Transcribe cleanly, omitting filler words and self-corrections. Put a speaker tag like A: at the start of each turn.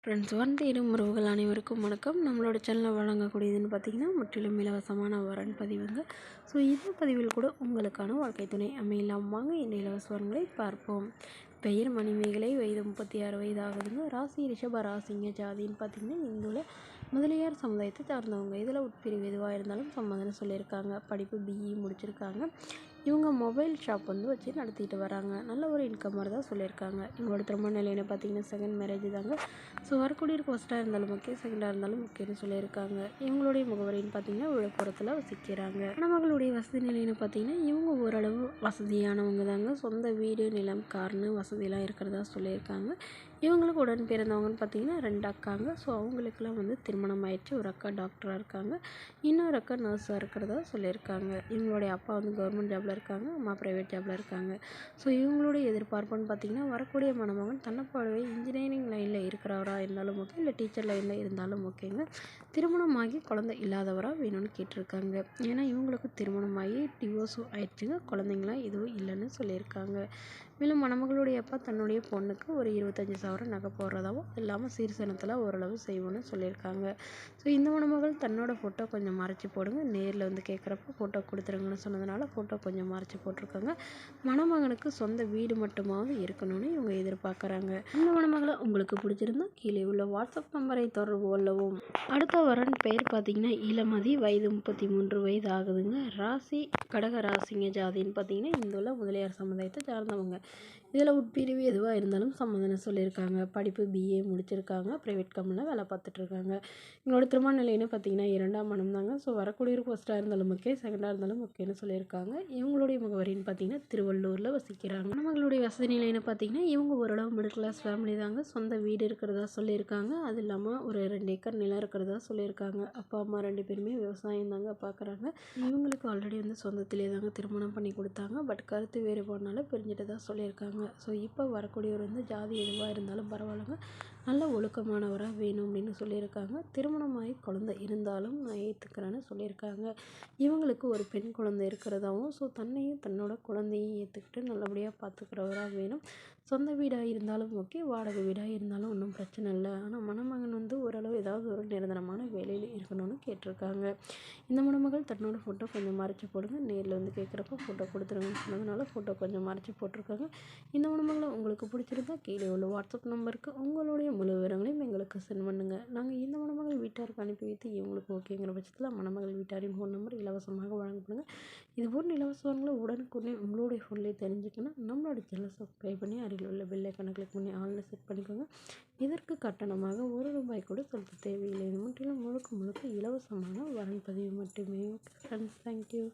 A: Friends தேடும் உறவுகள் அனைவருக்கும் வணக்கம். நம்மளோட சேனலில் வழங்கக்கூடியதுன்னு பார்த்திங்கன்னா முற்றிலும் இலவசமான வரன் பதிவுங்க. ஸோ இந்த பதிவில் கூட உங்களுக்கான வாழ்க்கை துணை அமையலாம். வாங்க இந்த இலவச வரன்களை பார்ப்போம். பெயர் மணிமேகலை, வயது 36 வயது ஆகுதுங்க. ராசி ரிஷப ராசிங்க. ஜாதின்னு பார்த்திங்கன்னா இந்துல முதலியார் சமுதாயத்தை சார்ந்தவங்க. இதில் உட்பிரிவு எதுவாக இருந்தாலும் சம்மதம்னு சொல்லியிருக்காங்க. படிப்பு பிஇ முடிச்சிருக்காங்க. இவங்க மொபைல் ஷாப் வச்சு நடத்திட்டு வராங்க. நல்ல ஒரு இன்கம் தான் சொல்லியிருக்காங்க. இவங்களோட திருமண நிலையில பார்த்திங்கன்னா செகண்ட் மேரேஜ் தாங்க. ஸோ வரக்கூடியருக்கு ஃபஸ்ட்டாக இருந்தாலும் ஓகே, செகண்டாக இருந்தாலும் ஓகேன்னு சொல்லியிருக்காங்க. இவங்களுடைய முகவரின்னு பார்த்திங்கன்னா விழுப்புரத்தில் வசிக்கிறாங்க. மணமகளுடைய வசதி நிலைன்னு பார்த்திங்கன்னா இவங்க ஓரளவு வசதியானவங்க தாங்க. சொந்த வீடு, நிலம், கார்னு வசதியெல்லாம் இருக்கிறதா சொல்லியிருக்காங்க. இவங்களுக்கு உடன் பிறந்தவங்கன்னு பார்த்திங்கன்னா 2 அக்காங்க. ஸோ அவங்களுக்கெல்லாம் திருமணம் ஆயிடுச்சு. ஒரு அக்கா டாக்டராக இருக்காங்க, இன்னொரு அக்கா நர்ஸாக இருக்கிறதா சொல்லியிருக்காங்க. இவங்களுடைய அப்பா கவர்மெண்ட் ஜாபில் இருக்காங்க, அம்மா ப்ரைவேட் ஜாபில் இருக்காங்க. ஸோ இவங்களுடைய எதிர்பார்ப்புன்னு பார்த்திங்கன்னா வரக்கூடிய மணமகன் தன்னைப்போலவே இன்ஜினியரிங் லைனில் இருக்கிறவரா இருந்தாலும் ஓகே, இல்லை டீச்சர் லைனில் இருந்தாலும் ஓகேங்க. திருமணமாகி குழந்தை இல்லாதவராக வேணும்னு கேட்டிருக்காங்க. ஏன்னா இவங்களுக்கு திருமணமாகி டிவோர்ஸும் ஆயிடுச்சுங்க, குழந்தைங்களாம் எதுவும் இல்லைன்னு சொல்லியிருக்காங்க. மேலும் மணமகளுடைய அப்பா தன்னுடைய பொண்ணுக்கு ஒரு 25,000 நகை போடுறதாவும் இல்லாமல் சீர்சனத்தில் ஓரளவு செய்வோன்னு சொல்லியிருக்காங்க. ஸோ இந்த மணமகள் தன்னோட ஃபோட்டோ கொஞ்சம் மறைச்சி போடுங்க, நேரில் கேட்குறப்ப ஃபோட்டோ கொடுத்துருங்கன்னு சொன்னதுனால ஃபோட்டோ கொஞ்சம் மறைச்சி போட்டிருக்காங்க. மணமகனுக்கு சொந்த வீடு மட்டுமாவது இருக்கணும்னு இவங்க எதிர்பார்க்குறாங்க. இந்த மணமகளை உங்களுக்கு பிடிச்சிருந்தா கீழே உள்ள வாட்ஸ்அப் நம்பரை தொடர்பு கொள்ளவும். அடுத்த வரன் பெயர் பார்த்திங்கன்னா இளமதி, வயது 33 வயது ஆகுதுங்க. ராசி கடக ராசிங்க. ஜாதின்னு பார்த்திங்கன்னா இந்துல முதலியார் சமுதாயத்தை சார்ந்தவங்க. இதில் உட்பிரிவு எதுவாக இருந்தாலும் சம்மதம்னு சொல்லியிருக்காங்க. படிப்பு பிஏ முடிச்சிருக்காங்க, ப்ரைவேட் கம்பெனியில் வேலை பார்த்துட்ருக்காங்க. எங்களோட திருமண நிலைன்னு பார்த்திங்கன்னா 2ஆம் மனம் தாங்க. ஸோ வரக்கூடியவருக்கு ஃபஸ்ட்டாக இருந்தாலும் ஓகே, செகண்டாக இருந்தாலும் ஓகேன்னு சொல்லியிருக்காங்க. இவங்களுடைய முகவரின்னு பார்த்திங்கன்னா திருவள்ளூரில் வசிக்கிறாங்க. நம்மளுடைய வசதி நிலைன்னு பார்த்திங்கன்னா இவங்க ஓரளவு மிடில் கிளாஸ் ஃபேமிலி தாங்க. சொந்த வீடு இருக்கிறதா சொல்லியிருக்காங்க. அது இல்லாமல் ஒரு 2 ஏக்கர் நிலம் இருக்கிறதா சொல்லியிருக்காங்க. அப்பா அம்மா 2 பேருமே விவசாயம் தாங்க பார்க்குறாங்க. இவங்களுக்கு ஆல்ரெடி சொந்தத்திலே தாங்க திருமணம் பண்ணி கொடுத்தாங்க. பட் கருத்து வேறுபாடுனால பிரிஞ்சுட்டு தான் சொல்லியிருக்காங்க. ஸோ இப்போ வரக்கூடியவர் ஜாதி எதுவாக இருந்தாலும் பரவாயில்லைங்க, நல்ல ஒழுக்கமானவராக வேணும் அப்படின்னு சொல்லியிருக்காங்க. திருமணமாகி குழந்தை இருந்தாலும் நான் ஏற்றுக்கிறேன்னு சொல்லியிருக்காங்க. இவங்களுக்கு ஒரு பெண் குழந்தை இருக்கிறதாவும், ஸோ தன்னையும் தன்னோட குழந்தையும் ஏற்றுக்கிட்டு நல்லபடியாக பார்த்துக்கிறவராக வேணும். சொந்த வீடாக இருந்தாலும் ஓகே, வாடகை வீடாக இருந்தாலும் ஒன்றும் பிரச்சனை இல்லை. ஆனால் மணமகன் ஓரளவு ஏதாவது ஒரு நிரந்தரமான வேலையில் இருக்கணும்னு கேட்டிருக்காங்க. இந்த மணமகள் தன்னோட ஃபோட்டோ கொஞ்சம் மறைச்சி போடுங்க, நேரில் கேட்குறப்ப ஃபோட்டோ கொடுத்துருங்கன்னு சொன்னதுனால ஃபோட்டோ கொஞ்சம் மறைச்சி போட்டிருக்காங்க. இந்த மணமகளை உங்களுக்கு பிடிச்சிருந்தா கீழே உள்ள வாட்ஸ்அப் நம்பருக்கு உங்களுடைய முழு விவரங்களையும் எங்களுக்கு சென்ட் பண்ணுங்கள். நாங்கள் இந்த மணமகள் வீட்டாருக்கு அனுப்பி வைத்து இவங்களுக்கு ஓகேங்கிற பட்சத்தில் மணமகள் வீட்டாரின் ஃபோன் நம்பர் இலவசமாக வழங்கப்படுங்க. இது போன்ற இலவசங்களை உடனுக்குடனே உங்களுடைய ஃபோன்லேயே தெரிஞ்சுக்கணும். நம்மளோட சேனலை சப்ஸ்கிரைப் பண்ணி அருகில் உள்ள பெல் ஐக்கானை கிளிக் பண்ணி ஆன்ல செட் பண்ணிக்கோங்க. இதற்கு கட்டணமாக ₹1 கூட செலுத்த தேவையில்லை. இது முற்றிலும் முழுக்க இலவசமான வரன் பதிவு மட்டுமே. Friends, thank you.